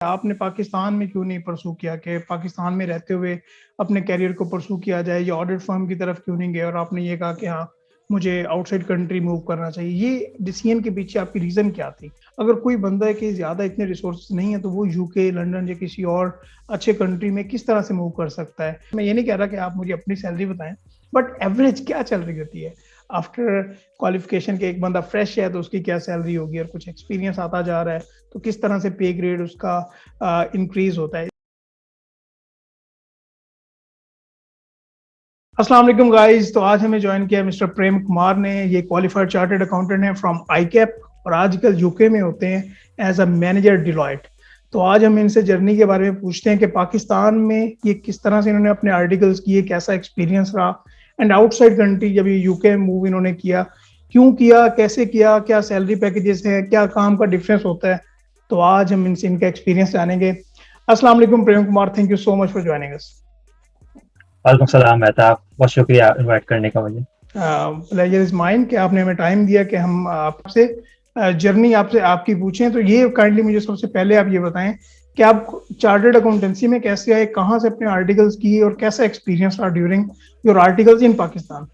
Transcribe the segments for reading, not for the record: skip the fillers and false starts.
आपने पाकिस्तान में क्यों नहीं परस्यू किया कि पाकिस्तान में रहते हुए अपने करियर को परस्यू किया जाए या ऑडिट फर्म की तरफ क्यों नहीं गए और आपने ये कहा कि हाँ, मुझे आउटसाइड कंट्री मूव करना चाहिए। ये डिसीजन के पीछे आपकी रीज़न क्या थी? अगर कोई बंदा है कि ज़्यादा इतने रिसोर्सेज़ नहीं है तो वो यूके, लंदन या किसी और अच्छे कंट्री में किस तरह से मूव कर सकता है? मैं ये नहीं कह रहा कि आप मुझे अपनी सैलरी बताएँ, बट एवरेज क्या चल रही होती है? आफ्टर क्वालिफिकेशन के एक बंदा फ्रेश है तो उसकी क्या सैलरी होगी और कुछ एक्सपीरियंस आता जा रहा है, तो किस तरह से पे ग्रेड उसका इंक्रीज होता है। अस्सलाम वालेकुम गाइस, तो आज हमें ज्वाइन किया मिस्टर प्रेम कुमार ने। ये क्वालिफाइड चार्टर्ड अकाउंटेंट है फ्रॉम आईकैप और आजकल यूके में होते हैं एज अ मैनेजर डिलॉयट। तो आज हम इनसे जर्नी के बारे में पूछते हैं कि पाकिस्तान में ये किस तरह से इन्होंने अपने आर्टिकल्स किए, कैसा एक्सपीरियंस रहा, एंड आउटसाइड कंट्री जब ये यूके मूव इन्होंने किया, क्यों किया, कैसे किया, क्या सैलरी पैकेजेस हैं, क्या काम का डिफरेंस होता है। तो आज हम इनसे इनका एक्सपीरियंस जानेंगे। अस्सलाम वालेकुम Prem Kumar, thank you so much for joining us. वालेकुम सलाम मेहताब, बहुत शुक्रिया इनवाइट करने का मुझे। प्लेजर इज माइन कि आपने हमें टाइम दिया कि हम आपसे जर्नी आपसे आपकी पूछें। तो ये काइंडली मुझे सबसे पहले आप ये बताएं कि आप चार्टर्ड अकाउंटेंसी में कैसे आए, कहाँ से अपने आर्टिकल्स किए और कैसा एक्सपीरियंस रहा ड्यूरिंग योर आर्टिकल्स इन पाकिस्तान।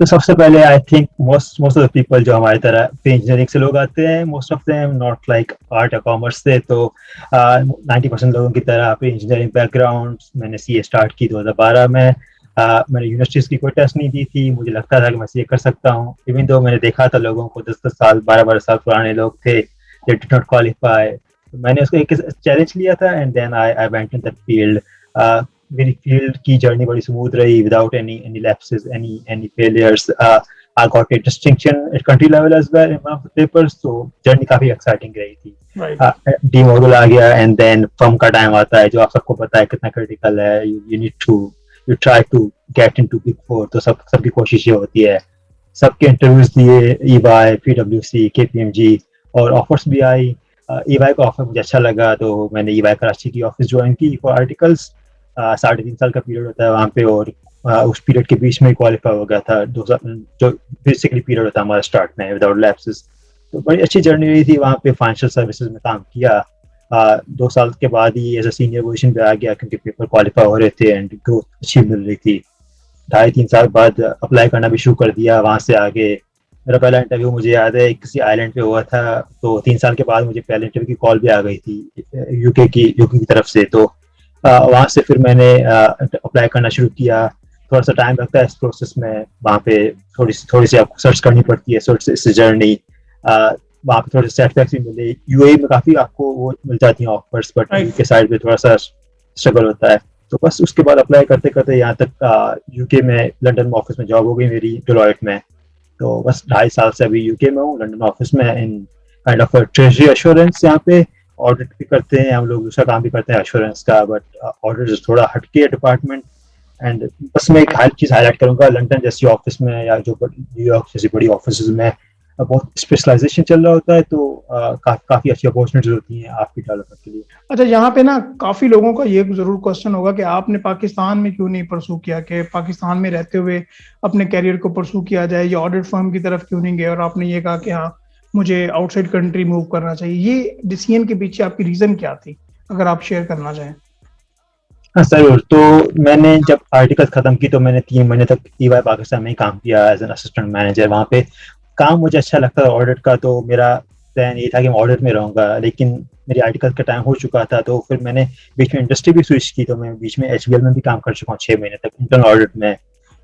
तो सबसे पहले I think most of the people जो हमारी तरह इंजीनियरिंग से लोग आते हैं, most of them not like art या कॉमर्स से। तो 90% लोगों की तरह इंजीनियरिंग बैकग्राउंड। मैंने सीए स्टार्ट की 2012 में। मैंने यूनिवर्सिटीज़ की कोई टेस्ट नहीं दी थी, मुझे लगता था कि मैं सीए कर सकता हूँ। इवन दो मैंने देखा था लोगों को 10-10 साल 12-12 साल पुराने लोग थे, दे डिड नॉट क्वालिफाई। तो मैंने उसको एक चैलेंज लिया था and then I went in that field. मेरी फील्ड की जर्नी बड़ी स्मूथ रही, without any lapses, any failures. I got a distinction at country level as well in one of the papers, so journey काफी exciting रही थी। D module आ गया and then firm का time आता है जो आप सबको पता है कितना क्रिटिकल है। You need to you try to get into big four. तो सबकी कोशिश ये होती है। सबके इंटरव्यूज दिए, ईवाई, पीडब्ल्यूसी, केपीएमजी, और ऑफर्स भी आई। ईवाई का ऑफर मुझे अच्छा लगा तो मैंने ईवाई कराची की ऑफिस ज्वाइन की फॉर आर्टिकल्स। 3.5 साल का पीरियड होता है वहाँ पे, और उस पीरियड के बीच में क्वालिफाई हो गया था 2 साल, जो बेसिकली पीरियड होता है हमारा स्टार्ट में विदाउट लैप्सेस। तो बड़ी अच्छी जर्नी रही थी वहाँ पे। फाइनेंशियल सर्विसेज में काम किया। 2 साल के बाद ही एज अ सीनियर पोजीशन पे आ गया क्योंकि पेपर क्वालिफाई हो रहे थे एंड ग्रोथ अच्छी मिल रही थी। 2.5-3 साल बाद अप्लाई करना भी शुरू कर दिया। वहाँ से आगे मेरा पहला इंटरव्यू मुझे याद है किसी आइलैंड पे हुआ था। तो 3 साल के बाद मुझे पहले इंटरव्यू की कॉल भी आ गई थी यूके की तरफ से। तो वहाँ से फिर मैंने अप्लाई करना शुरू किया। थोड़ा सा टाइम लगता है इस प्रोसेस में। वहाँ पे थोड़ी सी आपको सर्च करनी पड़ती है, इस जर्नी। वहाँ पे थोड़े सेटबैक्स भी मिले। यूएई में काफी आपको वो मिल जाती हैं ऑफर्स, बट यूके साइड पे थोड़ा सा स्ट्रगल होता है। तो बस उसके बाद अप्लाई करते करते यहाँ तक यूके में लंदन में ऑफिस में जॉब हो गई मेरी डिलॉयट में। तो बस 2.5 साल से अभी यूके में हूँ, लंदन ऑफिस में, in kind of treasury assurance. यहाँ पे ऑडिट भी करते हैं हम लोग, दूसरा काम भी करते हैं एश्योरेंस का, बट ऑडिट थोड़ा हटके डिपार्टमेंट। एंड बस मैं एक चीज हाईलाइट करूंगा, लंदन जैसी ऑफिस में या जो न्यूयॉर्क जैसी बड़ी ऑफिस में बहुत स्पेशलाइजेशन चल रहा होता है। तो काफी अच्छी अपॉर्चुनिटीज होती हैं आपकी डेवलपमेंट के लिए। अच्छा, यहाँ पे ना काफी लोगों का ये जरूर क्वेश्चन होगा कि आपने पाकिस्तान में क्यों नहीं परस्यू किया, कि पाकिस्तान में रहते हुए अपने करियर को परस्यू किया जाए या ऑडिट फर्म की तरफ क्यों नहीं गए और आपने ये कहा कि हाँ, मुझे आउटसाइड कंट्री मूव करना चाहिए। ये डिसीजन के पीछे आपकी रीजन क्या थी, अगर आप शेयर करना चाहें। हाँ जरूर। तो मैंने जब आर्टिकल खत्म की तो मैंने 3 महीने तक ईवाई पाकिस्तान में ही काम किया एज एन असिस्टेंट मैनेजर। वहाँ पे काम मुझे अच्छा लगता था ऑडिट का, तो मेरा प्लान ये था कि मैं ऑडिट में रहूंगा। लेकिन मेरी आर्टिकल का टाइम हो चुका था तो फिर मैंने बीच में इंडस्ट्री भी स्विच की। तो मैं बीच में एचबीएल में भी काम कर चुका हूँ 6 महीने तक इंटरनल ऑडिट में।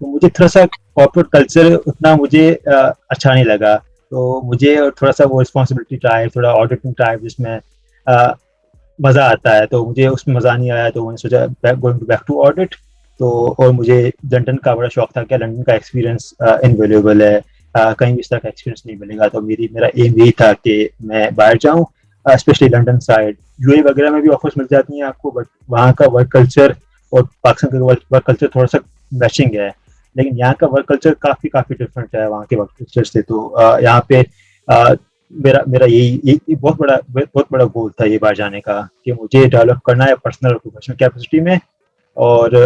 तो मुझे थोड़ा सा कॉर्पोरेट कल्चर उतना मुझे अच्छा नहीं लगा। तो मुझे थोड़ा सा वो रिस्पॉन्सिबिलिटी टाइप, थोड़ा ऑडिटिंग टाइप जिसमें मज़ा आता है, तो मुझे उसमें मज़ा नहीं आया। तो मैंने सोचा गोइंग बैक टू ऑडिट। तो और मुझे लंदन का बड़ा शौक था कि लंदन का एक्सपीरियंस इनवेल्यूएबल है, कहीं भी इस तरह का एक्सपीरियंस नहीं मिलेगा। तो मेरा एम यही था कि मैं बाहर जाऊँ, स्पेशली लंदन साइड। यूएई वगैरह में भी ऑफर्स मिल जाती हैं आपको, बट वहाँ का वर्क कल्चर और पाकिस्तान का वर्क कल्चर थोड़ा सा मैचिंग है, लेकिन यहाँ का वर्क कल्चर काफ़ी डिफरेंट है वहाँ के वर्क कल्चर से। तो यहाँ पे मेरा यही बहुत बड़ा गोल था ये बाहर जाने का, कि मुझे डेवलप करना है पर्सनल और प्रोफेशनल कैपेसिटी में, और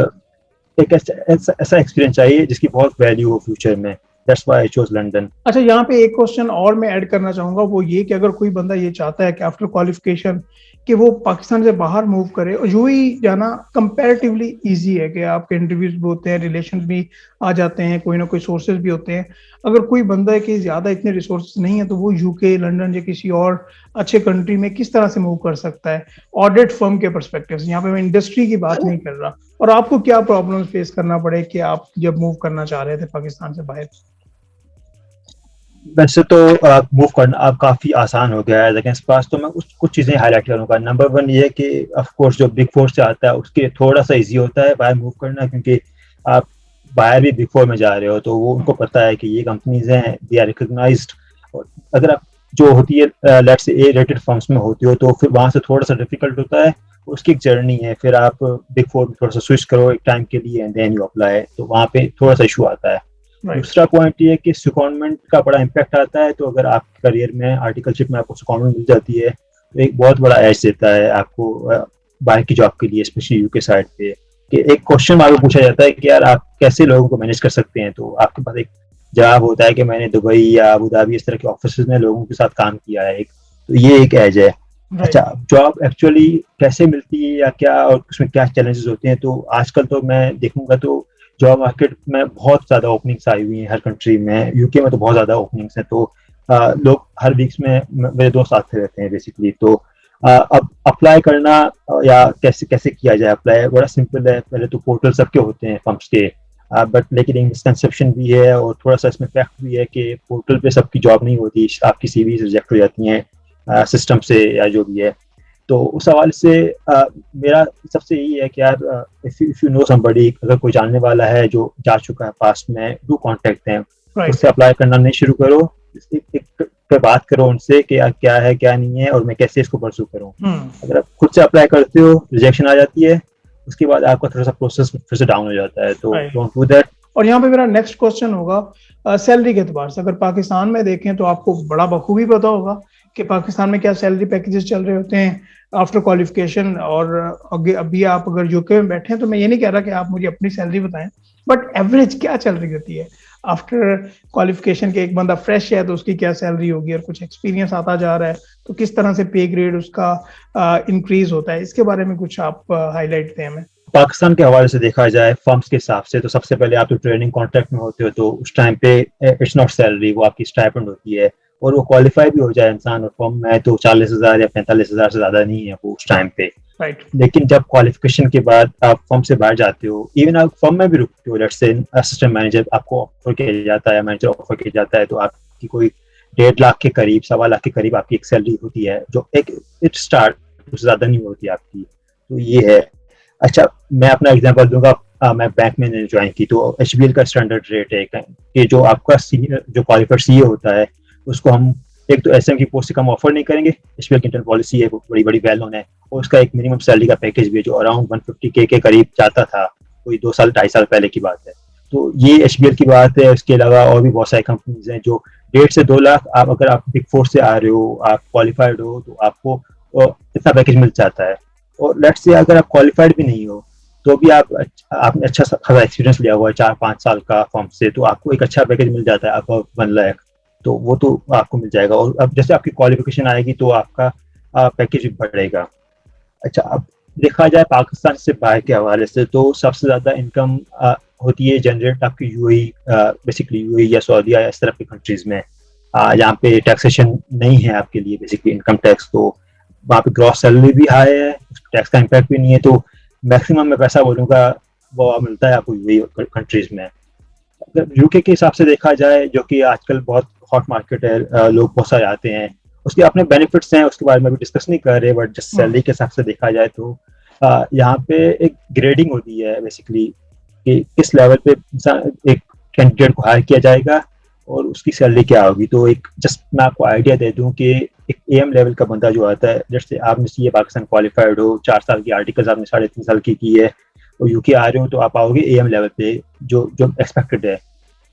एक ऐसा एक्सपीरियंस चाहिए जिसकी बहुत वैल्यू हो फ्यूचर में। That's why I chose London. अच्छा, यहाँ पे एक क्वेश्चन और मैं ऐड करना चाहूंगा, वो ये कि अगर कोई बंदा ये चाहता है कि आफ्टर क्वालिफिकेशन कि वो पाकिस्तान से बाहर मूव करे, और यूएई जाना कंपैरेटिवली इजी है कि आपके इंटरव्यूज भी होते हैं, रिलेशन भी आ जाते हैं, कोई ना कोई सोर्सेज भी होते हैं। अगर कोई बंदा है कि ज्यादा इतने रिसोर्सेज नहीं है, तो वो यूके, लंदन या किसी और अच्छे कंट्री में किस तरह से मूव कर सकता है ऑडिट फर्म के परस्पेक्टिव से? यहाँ पे मैं इंडस्ट्री की बात नहीं कर रहा। और आपको क्या प्रॉब्लम फेस करना पड़े कि आप जब मूव करना चाह रहे थे पाकिस्तान से बाहर? वैसे तो मूव करना अब काफ़ी आसान हो गया है, लेकिन इस पास तो मैं कुछ चीज़ें हाईलाइट करूँगा। नंबर वन ये है कि ऑफ कोर्स जो बिग फोर से आता है उसके थोड़ा सा इजी होता है बाहर मूव करना, क्योंकि आप बाहर भी बिग फोर में जा रहे हो तो वो उनको पता है कि ये कंपनीज हैं, दे आर रिकग्नाइज्ड। और अगर आप जो होती है let's say A rated firms में होती हो तो फिर वहाँ से थोड़ा सा डिफिकल्ट होता है। उसकी एक जर्नी है, फिर आप बिग फोर में थोड़ा सा स्विच करो एक टाइम के लिए एंड देन यू अप्लाई, तो वहाँ पे थोड़ा सा इशू आता है। दूसरा पॉइंट ये है कि सिक्योरमेंट का बड़ा इम्पैक्ट आता है। तो अगर आपके करियर में आर्टिकलशिप में आपको सिक्योरमेंट मिल जाती है तो एक बहुत बड़ा एज देता है आपको बाहर की जॉब के लिए, स्पेशली यूके साइड पे। कि एक क्वेश्चन आपको पूछा जाता है कि यार आप कैसे लोगों को मैनेज कर सकते हैं, तो आपके पास एक जवाब होता है कि मैंने दुबई या अबू धाबी इस तरह के ऑफिस में लोगों के साथ काम किया है। तो ये एक एज है। अच्छा, जॉब एक्चुअली कैसे मिलती है या क्या और उसमें क्या चैलेंजेस होते हैं, तो आजकल तो मैं देखूंगा तो जॉब मार्केट में बहुत ज़्यादा ओपनिंग्स आई हुई हैं हर कंट्री में। यूके में तो बहुत ज़्यादा ओपनिंग्स हैं, तो लोग हर वीक्स में मेरे दोस्त आते रहते हैं बेसिकली। तो अब अप्लाई करना या कैसे कैसे किया जाए अप्लाई, बड़ा सिंपल है। पहले तो पोर्टल सबके होते हैं फर्म्स के, बट लेकिन एक मिसकंसेप्शन भी है और थोड़ा सा इसमें फैक्ट भी है कि पोर्टल पे सबकी जॉब नहीं होती, आपकी सीवी रिजेक्ट हो जाती हैं सिस्टम से या जो भी है। तो उस हवाले से मेरा सबसे यही है कि यार इफ यू नो समबडी, अगर कोई जानने वाला है जो जा चुका है पास्ट में, डू कांटेक्ट देम। उससे अप्लाई करना नहीं शुरू करो, एक बात करो उनसे कि क्या है क्या नहीं है और मैं कैसे इसको परसू करूं। अगर आप खुद से अप्लाई करते हो, रिजेक्शन आ जाती है, उसके बाद आपका थोड़ा सा प्रोसेस फिर से डाउन हो जाता है, तो डोंट डू दैट। और यहाँ पे मेरा नेक्स्ट क्वेश्चन होगा सैलरी के एतबार से। अगर पाकिस्तान में देखें तो आपको बड़ा बखूबी पता होगा कि पाकिस्तान में क्या सैलरी पैकेजेस चल रहे होते हैं आफ्टर क्वालिफिकेशन। और अभी आप अगर यूके में बैठे हैं तो मैं ये नहीं कह रहा कि आप मुझे अपनी सैलरी बताएं, बट एवरेज क्या चल रही होती है आफ्टर क्वालिफिकेशन के? एक बंदा फ्रेश है तो उसकी क्या सैलरी होगी, और कुछ एक्सपीरियंस आता जा रहा है तो किस तरह से पे ग्रेड उसका इंक्रीज होता है? इसके बारे में कुछ आप हाईलाइट दें हमें। पाकिस्तान के हवाले से देखा जाए फर्म्स के हिसाब से, तो सबसे पहले आप तो ट्रेनिंग कॉन्ट्रैक्ट में होते हो तो उस टाइम पे इट्स नॉट सैलरी, वो आपकी स्टाइपेंड होती है। और वो क्वालिफाई भी हो जाए इंसान और फर्म में तो 40,000 या 45,000 से ज्यादा नहीं है वो उस टाइम पे। लेकिन जब क्वालिफिकेशन के बाद आप फर्म से बाहर जाते हो, इवन आप फर्म में भी रुकते हो, लेट्स से असिस्टेंट मैनेजर आपको ऑफर किया जाता है, मैनेजर ऑफर किया जाता है, तो आपकी कोई 1.5 लाख के करीब, 1.25 लाख के करीब आपकी एक सैलरी होती है, जो एक इट स्टार्ट, उससे ज्यादा नहीं होती आपकी। तो ये है। अच्छा, मैं अपना एग्जांपल दूंगा। मैं बैंक में ज्वाइन की तो एचबीएल का स्टैंडर्ड रेट है कि जो आपका सीनियर जो क्वालिफाइड सीए होता है उसको हम एक तो एसएम की पोस्ट से कम ऑफर नहीं करेंगे। एचबीएल की इंटरनल पॉलिसी है, बड़ी बड़ी वेल नोन है। और उसका एक मिनिमम सैलरी का पैकेज भी है जो अराउंड 150K के करीब जाता था, कोई 2-2.5 साल पहले की बात है। तो ये एचबीएल की बात है। उसके अलावा और भी बहुत सारी कंपनीज हैं जो 1.5 से 2 लाख, आप अगर आप बिग फोर से आ रहे हो, आप क्वालिफाइड हो, तो आपको इतना पैकेज मिल जाता है। और लेट्स से अगर आप क्वालिफाइड भी नहीं हो तो भी आपने अच्छा खासा एक्सपीरियंस लिया हुआ है 4-5 साल का फर्म से, तो आपको एक अच्छा पैकेज मिल जाता है अबव 1 लाख, तो वो तो आपको मिल जाएगा। और अब जैसे आपकी क्वालिफिकेशन आएगी तो आपका पैकेज भी बढ़ेगा। अच्छा, अब देखा जाए पाकिस्तान से बाहर के हवाले से तो सबसे ज़्यादा इनकम होती है जनरेट आपकी यूएई, बेसिकली यूएई या सऊदीया या इस तरह की कंट्रीज़ में, जहाँ पे टैक्सेशन नहीं है आपके लिए, बेसिकली इनकम टैक्स। तो वहाँ पे ग्रॉस सैलरी भी हाई है, टैक्स का इम्पैक्ट भी नहीं है, तो मैक्सिमम में पैसा बोलूँगा वो मिलता है आपको यूएई कंट्रीज़ में। यूके के हिसाब से देखा जाए, जो कि आजकल बहुत हॉट मार्केट है, लोग बहुत सारे आते हैं, उसके अपने बेनिफिट्स हैं, उसके बारे में भी डिस्कस नहीं कर रहे, बट जस्ट सैलरी के हिसाब से देखा जाए तो यहाँ पे एक ग्रेडिंग होती है बेसिकली कि किस लेवल पे एक कैंडिडेट को हायर किया जाएगा और उसकी सैलरी क्या होगी। तो एक जस्ट मैं आपको आइडिया दे दूं कि एक एम लेवल का बंदा जो आता है, जैसे आपने सीए पाकिस्तान क्वालिफाइड हो, 4 साल की आर्टिकल्स आपने 3.5 साल की है और यूके आ रहे हो, तो आप आओगे एम लेवल पे जो एक्सपेक्टेड है।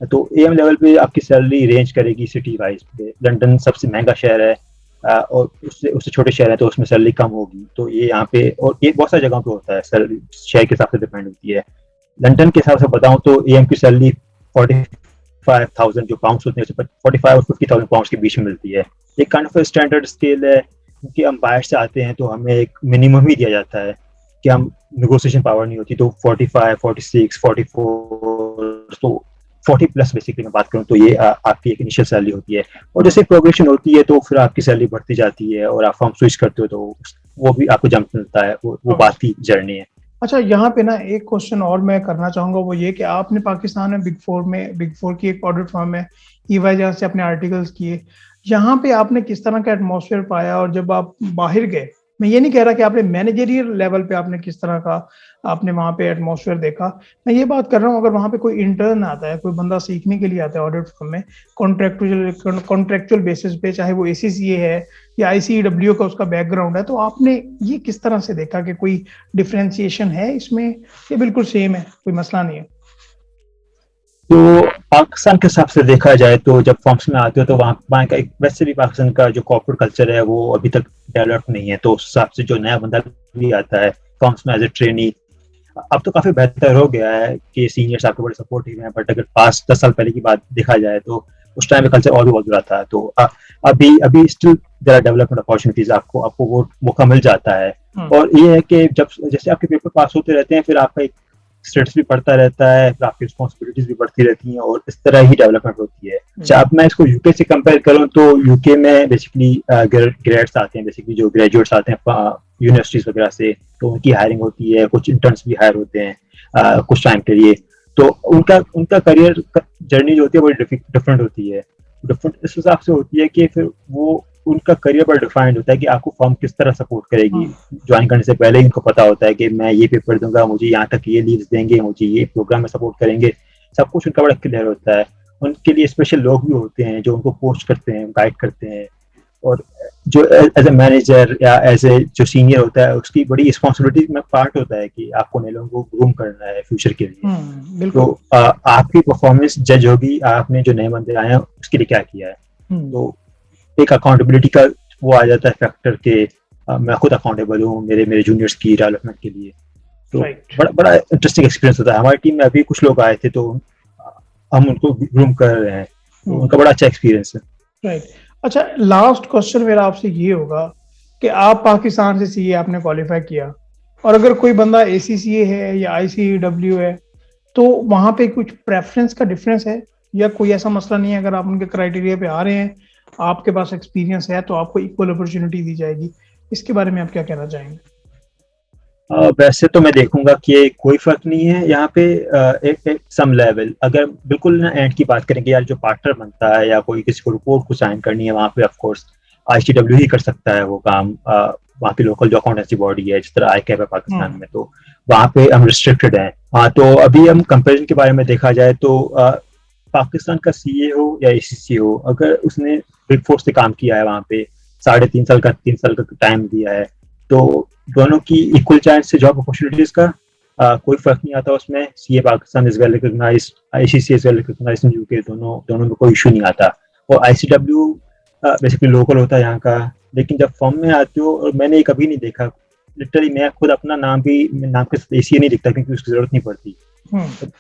तो एम लेवल पे आपकी सैलरी रेंज करेगी सिटी वाइज पे। लंदन सबसे महंगा शहर है और उससे छोटे शहर है तो उसमें सैलरी कम होगी। तो ये यहाँ पे और ये बहुत सारी जगहों पे होता है, शहर के हिसाब से डिपेंड होती है। लंदन के हिसाब से बताऊं तो एम की सैलरी 40 45,000 जो पाउंड्स होते हैं 45 और 50,000 पाउंड्स के बीच में मिलती है। एक काइंड ऑफ स्टैंडर्ड स्केल है, क्योंकि हम बाहर से आते हैं तो हमें एक मिनिमम ही दिया जाता है कि हम नेगोशिएशन पावर नहीं होती, तो 45, 46, 44, तो 40 प्लस बेसिकली मैं बात करूं तो ये आपकी एक इनिशियल सैलरी होती है। और जैसे प्रोग्रेशन होती है तो फिर आपकी सैलरी बढ़ती जाती है और आप फर्म स्विच करते हो तो वो भी आपको जंप मिलता है, वो बात की जर्नी है। अच्छा, यहाँ पे ना एक क्वेश्चन और मैं करना चाहूंगा, वो ये कि आपने पाकिस्तान में बिग फोर की एक ऑडिट फर्म है EY, जहाँ से अपने आर्टिकल्स किए, यहाँ पे आपने किस तरह का एटमॉस्फेयर पाया? और जब आप बाहर गए, मैं ये नहीं कह रहा कि आपने मैनेजरियल लेवल पे आपने किस तरह का आपने वहाँ पे एटमॉस्फेयर देखा, मैं ये बात कर रहा हूँ अगर वहाँ पे कोई इंटर्न आता है, कोई बंदा सीखने के लिए आता है ऑडिट फर्म में कॉन्ट्रेक्चुअल बेसिस पे, चाहे वो ACCA है या ICEW का उसका बैकग्राउंड है, तो आपने ये किस तरह से देखा कि कोई डिफरेंशिएशन है इसमें, ये बिल्कुल सेम है, कोई मसला नहीं है? तो पाकिस्तान के हिसाब से देखा जाए तो जब फर्म्स में आते हो तो वहाँ का एक वैसे भी पाकिस्तान का जो कॉर्पोरेट कल्चर है वो अभी तक डेवलप नहीं है, तो उस हिसाब से जो नया बंदा भी आता है फर्म्स में एज ए ट्रेनी, अब तो काफी बेहतर हो गया है कि सीनियर्स आपके बड़े सपोर्टिव हैं, बट अगर 5-10 साल पहले की बात देखा जाए तो उस टाइम में कल्चर और भी बहुत बुरा था। तो अभी अभी स्टिल देयर डेवलपमेंट अपॉर्चुनिटीज, आपको वो मौका मिल जाता है। और ये है कि जब जैसे आपके पेपर पास होते रहते हैं फिर आपका एक स्टेटस भी बढ़ता रहता है, फिर आपकी रिस्पॉन्सिबिलिटीज भी बढ़ती रहती हैं और इस तरह ही डेवलपमेंट होती है। अच्छा, अब मैं इसको यूके से कंपेयर करूं तो यूके में बेसिकली ग्रेड्स आते हैं, बेसिकली जो ग्रेजुएट्स आते हैं यूनिवर्सिटीज वगैरह से, तो उनकी हायरिंग होती है, कुछ इंटर्न्स भी हायर होते हैं कुछ टाइम के लिए, तो उनका करियर जर्नी जो होती है बड़ी डिफरेंट होती है। डिफरेंट इस हिसाब से होती है कि फिर वो उनका करियर बड़ा डिफाइंड होता है कि आपको फर्म किस तरह सपोर्ट करेगी। ज्वाइन करने से पहले ही उनको पता होता है कि मैं ये पेपर दूंगा, मुझे यहाँ तक ये लीव्स देंगे, मुझे ये प्रोग्राम में सपोर्ट करेंगे, सब कुछ उनका बड़ा क्लियर होता है। उनके लिए स्पेशल लोग भी होते हैं जो उनको पोस्ट करते हैं, गाइड करते हैं, और जो एज ए मैनेजर या एज ए जो सीनियर होता है उसकी बड़ी रिस्पॉन्सिबिलिटी में पार्ट होता है कि आपको नए लोगों को ग्रूम करना है फ्यूचर के लिए। तो आपकी परफॉर्मेंस जज होगी आपने जो नए बंदे आए हैं उसके लिए क्या किया है। तो एक अकाउंटेबिलिटी का वो आ जाता है फैक्टर के मैं खुद अकाउंटेबल हूँ मेरे जूनियर्स की डेवलपमेंट के लिए। तो बड़ा इंटरेस्टिंग एक्सपीरियंस होता है। हमारी टीम में अभी कुछ लोग आए थे तो हम उनको ग्रूम कर रहे हैं, तो उनका बड़ा अच्छा एक्सपीरियंस है। राइट। अच्छा, लास्ट क्वेश्चन मेरा आपसे ये होगा कि आप पाकिस्तान से CA आपने क्वालिफाई किया, और अगर कोई बंदा ACCA है या ICEW है, तो वहां पे कुछ प्रेफरेंस का डिफरेंस है या कोई ऐसा मसला नहीं है? अगर आप उनके क्राइटेरिया पे आ रहे हैं, आपके पास एक्सपीरियंस है, तो आपको इक्वल अपॉर्चुनिटी दी जाएगी। इसके बारे में आप क्या कहना चाहेंगे? वैसे तो मैं देखूंगा कि कोई फर्क नहीं है यहाँ पे। एक सम लेवल अगर बिल्कुल ना एंड की बात करेंगे यार, जो पार्टनर बनता है या कोई किसी को रिपोर्ट को साइन करनी है वहाँ पे ऑफ कोर्स ICW ही कर सकता है वो काम। वहाँ की लोकल जो अकाउंटेंसी बॉडी है जिस तरह ICAP है पाकिस्तान में, तो वहाँ पे हम रिस्ट्रिक्टेड हैं। हाँ, तो अभी हम कंपेरिजन के बारे में देखा जाए तो पाकिस्तान का CA हो या ACCA हो, अगर उसने बिग फोर से काम किया है वहाँ पे 3.5 साल का 3 साल का टाइम दिया है, तो दोनों की इक्वल चांस से जॉब अपॉर्चुनिटीज का कोई फर्क नहीं आता उसमें। CA Pakistan is well recognised, ICCA is well recognised in UK, दोनों में कोई इशू नहीं आता। और ICW बेसिकली लोकल होता है यहाँ का, लेकिन जब फर्म में आते हो, और मैंने कभी नहीं देखा, लिटरली मैं खुद अपना नाम के साथ ACA नहीं लिखता क्योंकि उसकी जरूरत नहीं पड़ती।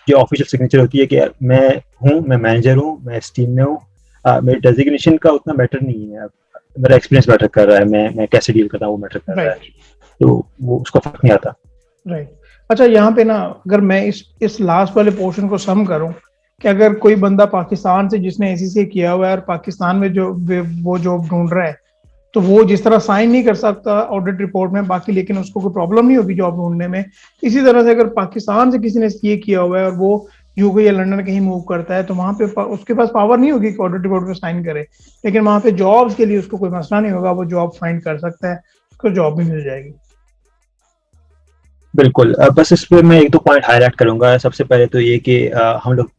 जो ऑफिशियल सिग्नेचर होती है कि मैं मैनेजर हूँ, मैं इस टीम में हूँ, मेरे डेजिग्नेशन का उतना मैटर नहीं है, मेरा एक्सपीरियंस मैटर कर रहा है, मैं कैसे डील करता हूँ वो मैटर कर रहा है, तो वो उसको फर्क नहीं आता। राइट। अच्छा, यहाँ पे ना अगर मैं इस लास्ट वाले पोर्शन को सम करूँ कि अगर कोई बंदा पाकिस्तान से जिसने ACCA किया हुआ है और पाकिस्तान में वो जॉब ढूंढ रहा है, तो वो जिस तरह साइन नहीं कर सकता ऑडिट रिपोर्ट में बाकी, लेकिन उसको कोई प्रॉब्लम नहीं होगी जॉब ढूंढने में। इसी तरह से अगर पाकिस्तान से किसी ने CA किया हुआ है और वो यूके या लंदन कहीं मूव करता है, तो वहां पे उसके पास पावर नहीं होगी कि ऑडिट रिपोर्ट पे साइन करे, लेकिन वहां पे जॉब्स के लिए उसको कोई मसला नहीं होगा, वो जॉब फाइंड कर सकता है, उसको जॉब भी मिल जाएगी। बिल्कुल। बस इस पे मैं 1-2 पॉइंट हाईलाइट करूंगा। सबसे पहले तो ये कि हम लोग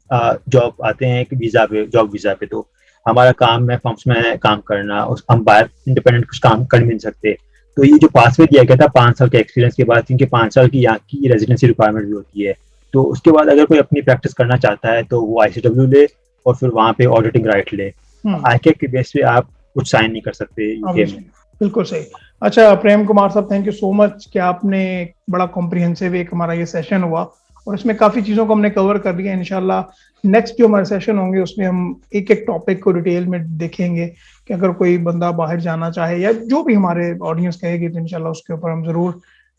जॉब आते हैं एक जॉब वीजा पे, तो हमारा काम है फर्म्स में काम करना, हम बाहर इंडिपेंडेंट कुछ काम कर नहीं सकते। तो ये जो पासवे दिया गया था 5 साल के एक्सपीरियंस के बाद, इनके 5 साल की यहाँ की रेजिडेंसी रिक्वायरमेंट भी होती है, तो उसके बाद अगर कोई अपनी प्रैक्टिस करना चाहता है तो वो ICW ले और फिर वहाँ पे ऑडिटिंग राइट ले। ICAP के बेस पे आप कुछ साइन नहीं कर सकते यूके में। बिल्कुल सही। अच्छा प्रेम कुमार साहब, थैंक यू सो मच कि आपने बड़ा कॉम्प्रिहेंसिव एक हमारा ये सेशन हुआ, और इसमें काफ़ी चीज़ों को हमने कवर कर लिया। इंशाल्लाह नेक्स्ट जो हमारे सेशन होंगे उसमें हम एक-एक टॉपिक को डिटेल में देखेंगे कि अगर कोई बंदा बाहर जाना चाहे या जो भी हमारे ऑडियंस कहेगी तो इंशाल्लाह उसके ऊपर हम ज़रूर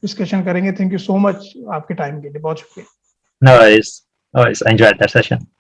डिस्कशन करेंगे। थैंक यू सो मच आपके टाइम के लिए, बहुत शुक्रिया। No worries. No worries. I enjoyed that session.